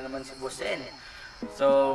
naman si Boss N. So,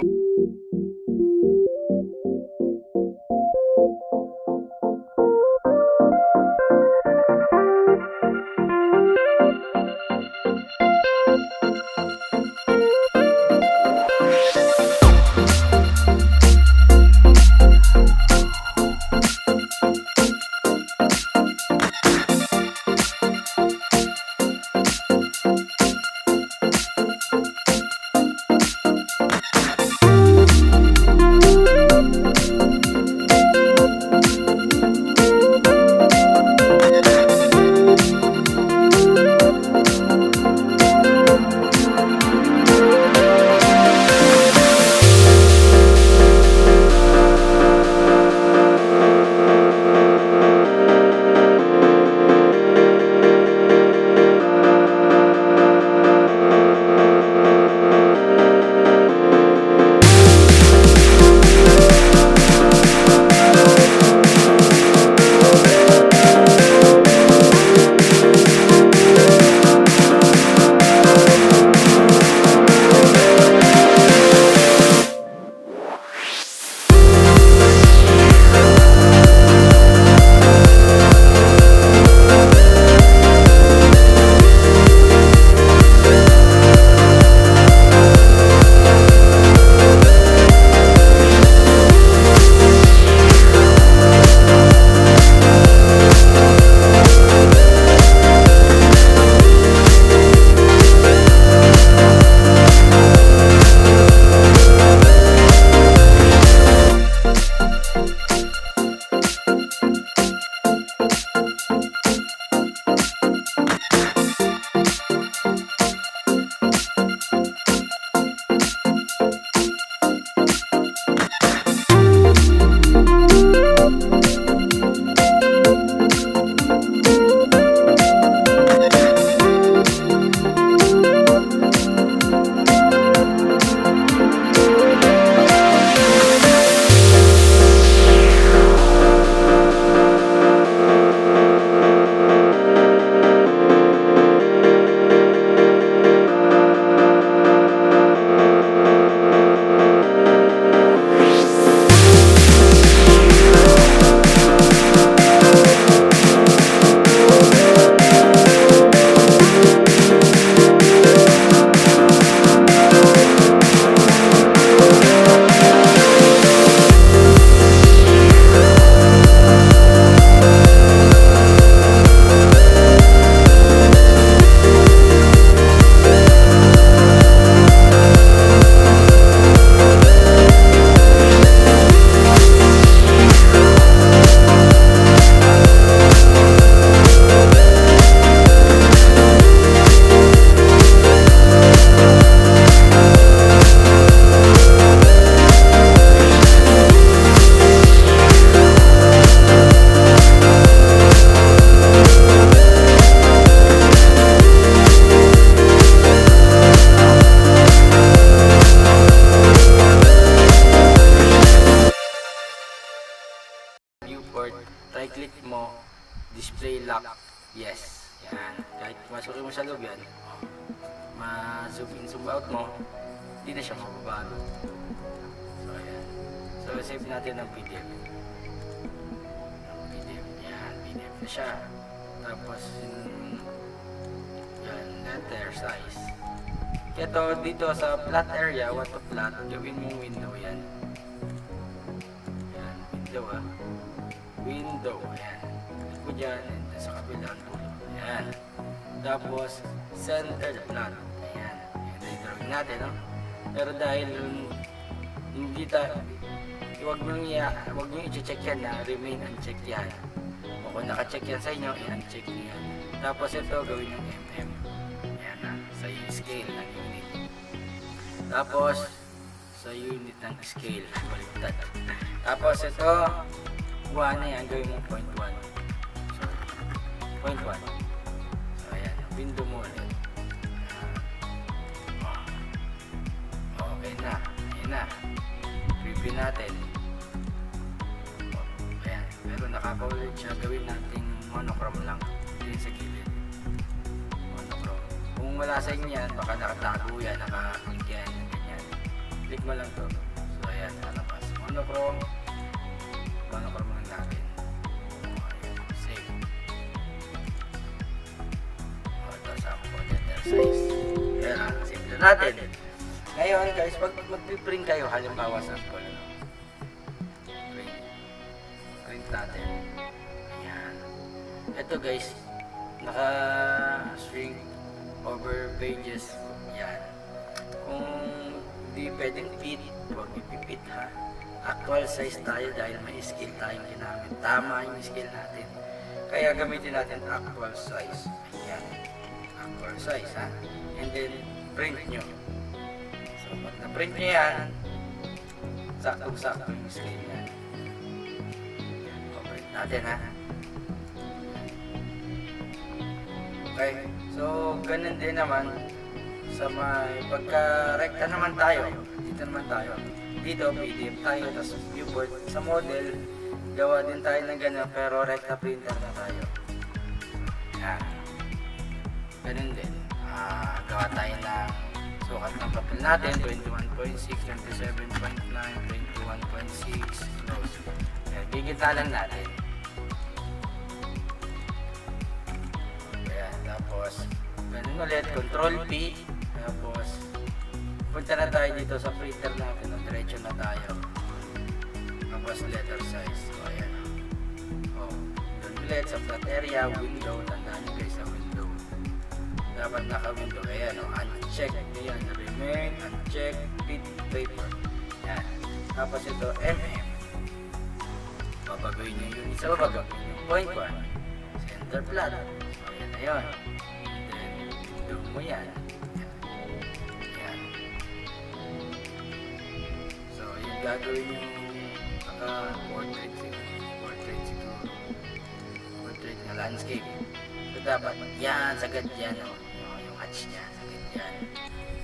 viewport, right-click mo, display lock, yes. Yan. Kahit masukin mo sa loob yan, ma-zoom in, zoom out mo, hindi na siya mababago. So, ayan. So, save natin ng PDF. PDF. Yan, PDF na siya. Tapos, yan, letter size. Ito, dito sa plot area, what to plot, gawin mong window yan. Yan, window window, ayan. Click mo dyan, and sa kabilang dulo. Ayan. Tapos, center the plot. Ayan. Ayan na yung drawing natin, no? Pero dahil hindi tayo, huwag nyo i-check yan na remain unchecked yan. O kung naka-check yan sa inyo, i-uncheck nyo yan. Tapos ito, gawin yung mm. Ayan na, sa scale ng unit. Tapos, sa unit ng scale, baliktad. Tapos ito, 1 na yan, gawin mo 0.1. So, 0.1. So, ayan, window mo ulit. Okay na, ayan na. Preview natin. Ayan, pero nakaka-ulit siya. Gawin natin monochrome lang. Hindi sa gilid. Monochrome. Kung kung wala sa inyo yan, baka nakatago yan, naka-click yan, ganyan. Click mo lang to. So ayan, lalabas. Monochrome lang natin. Ayan, save. Tapos ako letter size. Ayan, save na natin. Ngayon guys, pag mag-print kayo, halimbawa sample, print natin. Ayan. Ito guys, naka-shrink over pages. Yan. Kung di pwedeng fit, huwag ipipit ha. Actual size tayo dahil may scale tayong ginamit. Tama yung scale natin. Kaya gamitin natin actual size. Yan. Actual size ha. And then, print nyo. So, pag na-print nyo yan, saktong-sakto yung scale yan. So, print natin ha. Okay, so ganun din naman sa may pagka-rekta naman tayo, dito PDF tayo, tapos viewport sa model, gawa din tayo ng ganun, pero rekta printer na tayo. Yan, ganun din, gawa tayo ng sukat ng papel natin, 21.6, 27.9, 21.6, close. Yan, gigitalan natin. Tapos, ganun ulit, Control P, tapos, punta na tayo dito sa printer natin, diretso na tayo. Tapos, letter size, so ayan. O, doon ulit, sa flat area, window, tandaan nyo guys sa window. Dapat naka-window, ayan o, uncheck, ayan, remain, uncheck, fit paper. Ayan. Tapos ito, MM. Babagawin nyo yun, isa babagawin nyo, point 1, center flat. So, ayan na yun. Mo yan. Yan. So, yung gagawin yung portrait siguro. Portrait na landscape. So, dapat yan, sagad yan. Yung hatch niya, sagad yan.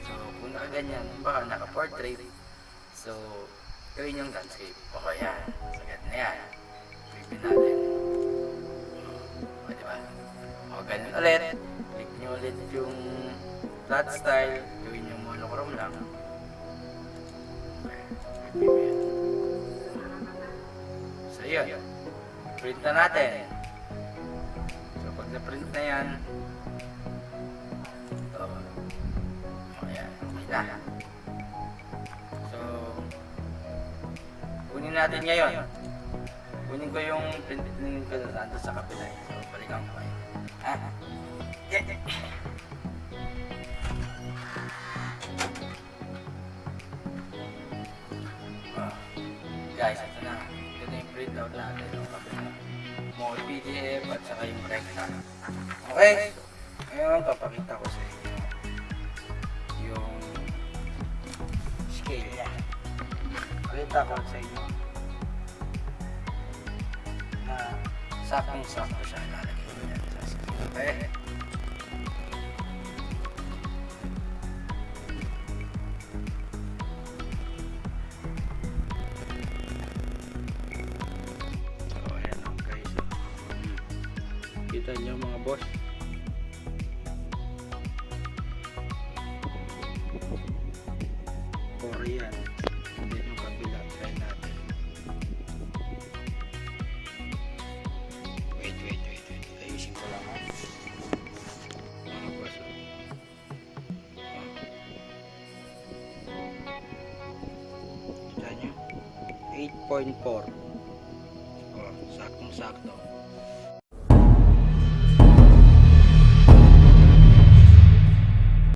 So, kung nakaganyan, baka naka-portrait. So, gawin yung landscape. O, yan. Sagad na yan. Pipin natin. O, diba? O, ganun ulit. Click nyo ulit yung flat style, gawin yung monochrome lang. Okay. So yun, print na natin. So pag na-print na yan, ito, ayan, okay na. So, kunin natin ngayon. Kunin ko yung print ko na sa kapila. So balikan ko kayo. Guys, ito na. Ito yung print out natin. More PDF at saka yung rekta. Okay. Ngayon, papakita ko sa inyo yung scale niya. Pakita ko sa inyo na saktong-sakto siya. Lalagay ko yan sa scale. Okay. Kita nyo mga boss, Korean. Hindi yung kabila, try natin. Wait, ayusin ko lang ha mga boss. Kita nyo 8.4. Saktong sakto.